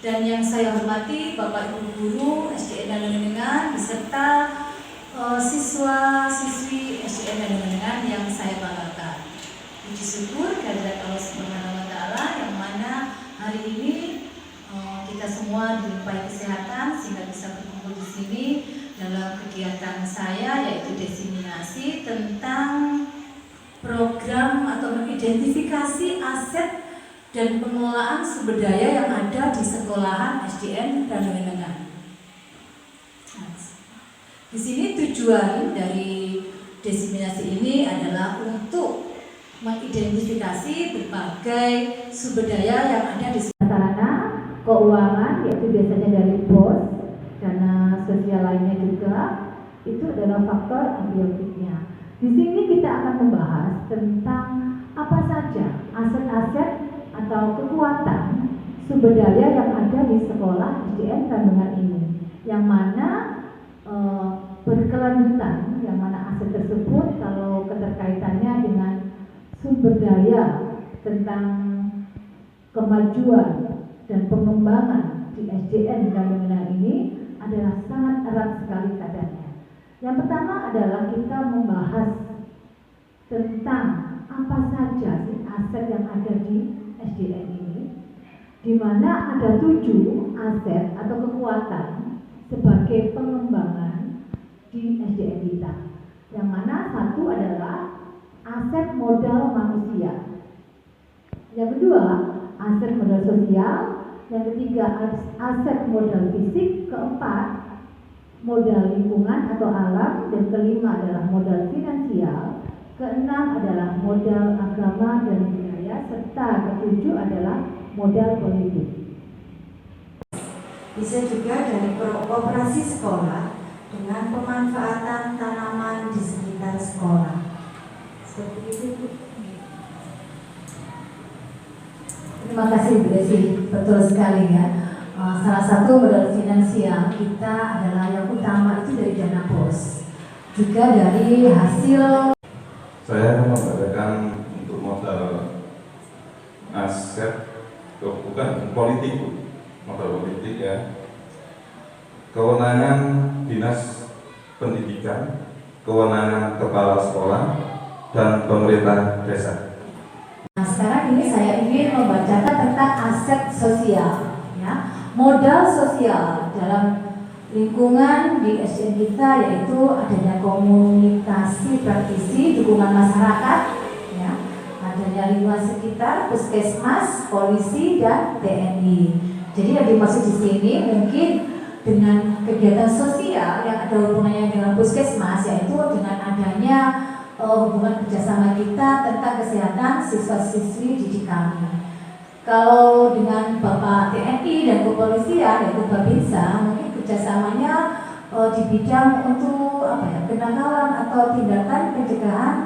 Dan yang saya hormati Bapak Ibu Guru SDN dan Lengan beserta siswa-siswi SDN dan Lengan yang saya banggakan. Puji syukur kehadirat Allah Subhanahu wa Ta'ala yang mana hari ini kita semua dilimpahi kesehatan sehingga bisa berkumpul di sini dalam kegiatan saya, yaitu diseminasi tentang program atau mengidentifikasi aset dan pengelolaan sumber daya yang ada di sekolahan SDN dan Lengan. Di sini tujuan dari diseminasi ini adalah untuk mengidentifikasi berbagai sumber daya yang ada di sarana keuangan, yaitu biasanya dari pos, dana sosial lainnya juga, itu adalah faktor abiotiknya. Di sini kita akan membahas tentang apa saja aset-aset atau kekuatan sumber daya yang ada di sekolah SDN Kandungan ini, yang mana berkelanjutan, yang mana aset tersebut kalau keterkaitannya dengan sumber daya tentang kemajuan dan pengembangan di SDN Kandungan ini adalah sangat erat sekali kaitannya. Yang pertama adalah kita membahas tentang apa saja sih aset yang ada di SDN ini, di mana ada 7 aset atau kekuatan sebagai pengembangan di SDN kita. Yang mana satu adalah aset modal manusia, yang kedua aset modal sosial, yang ketiga aset modal fisik, keempat modal lingkungan atau alam, dan kelima adalah modal finansial, keenam adalah modal agama dan budaya, serta ketujuh adalah modal politik. Bisa juga dari operasi sekolah dengan pemanfaatan tanaman di sekitar sekolah. Seperti itu. Terima kasih Bu Desi, betul sekali ya. Salah satu modal finansial kita adalah yang utama itu dari dana pos, juga dari hasil. Saya membacakan untuk modal aset, bukan politik, modal politik ya. Kewenangan dinas pendidikan, kewenangan kepala sekolah, dan pemerintah desa. Nah, sekarang ini saya ingin membacakan tentang aset sosial, ya. Modal sosial dalam lingkungan di SDN kita yaitu adanya komunikasi praktisi, dukungan masyarakat, ya, adanya lingkungan sekitar, puskesmas, polisi, dan TNI. Jadi yang dimaksud di sini mungkin dengan kegiatan sosial yang ada hubungannya dengan puskesmas, yaitu dengan adanya hubungan kerjasama kita tentang kesehatan siswa-siswi didik kami. Kalau dengan Bapak TNI dan kepolisian yaitu Babinsa, mungkin kerjasamanya di bidang untuk kenakalan atau tindakan pencegahan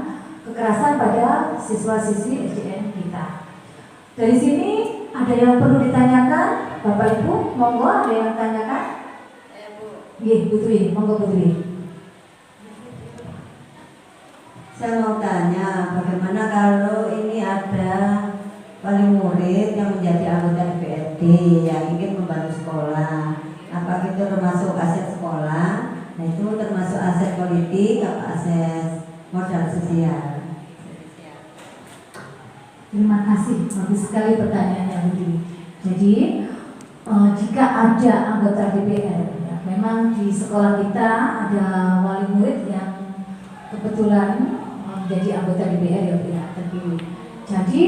kekerasan pada siswa-siswi SDN kita. Dari sini ada yang perlu ditanyakan, Bapak Ibu, monggo ada yang tanyakan? Iya, Bu Dwi, monggo Bu Dwi. Saya mau tanya, bagaimana kalau ini ada wali murid yang menjadi anggota DPRD yang ingin membantu sekolah, apakah itu termasuk aset sekolah? Nah, itu termasuk aset politik atau aset modal sosial? Terima kasih, bagus sekali pertanyaannya Bu Dwi. Jadi jika ada anggota DPR, ya, memang di sekolah kita ada wali murid yang kebetulan menjadi anggota DPR ya, terpilih. Jadi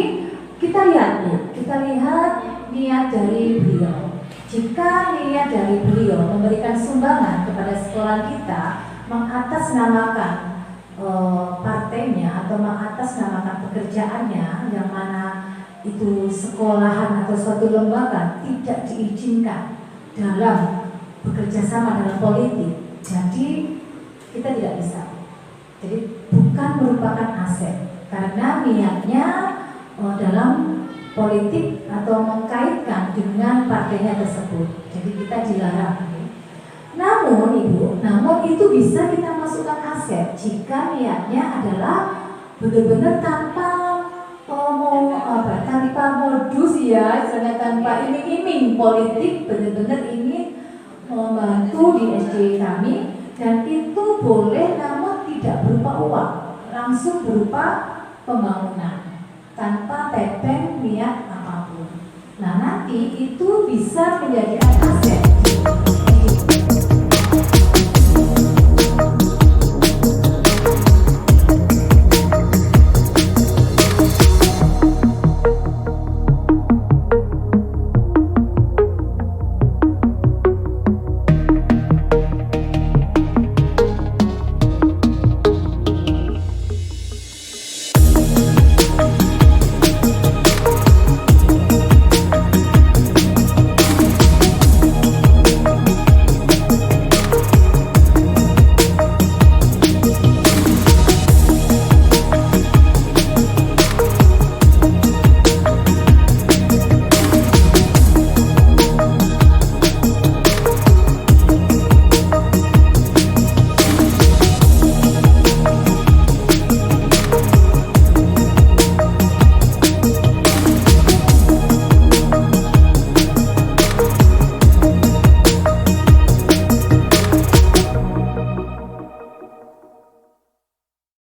kita lihat niat dari beliau. Jika niat dari beliau memberikan sumbangan kepada sekolah kita, mengatasnamakan partainya atau mengatasnamakan pekerjaannya, yang mana itu sekolahan atau suatu lembaga tidak diizinkan dalam bekerja sama dalam politik, jadi kita tidak bisa. Jadi bukan merupakan aset karena niatnya dalam politik atau mengkaitkan dengan partainya tersebut. Jadi kita dilarang. Namun itu bisa kita masukkan aset jika niatnya adalah benar-benar tanpa tanpa modus ya, istilahnya tanpa iming-iming politik, benar-benar ingin membantu di SD kami, dan itu boleh namun tidak berupa uang, langsung berupa pembangunan tanpa tepeng niat apapun. Nah nanti itu bisa menjadi atas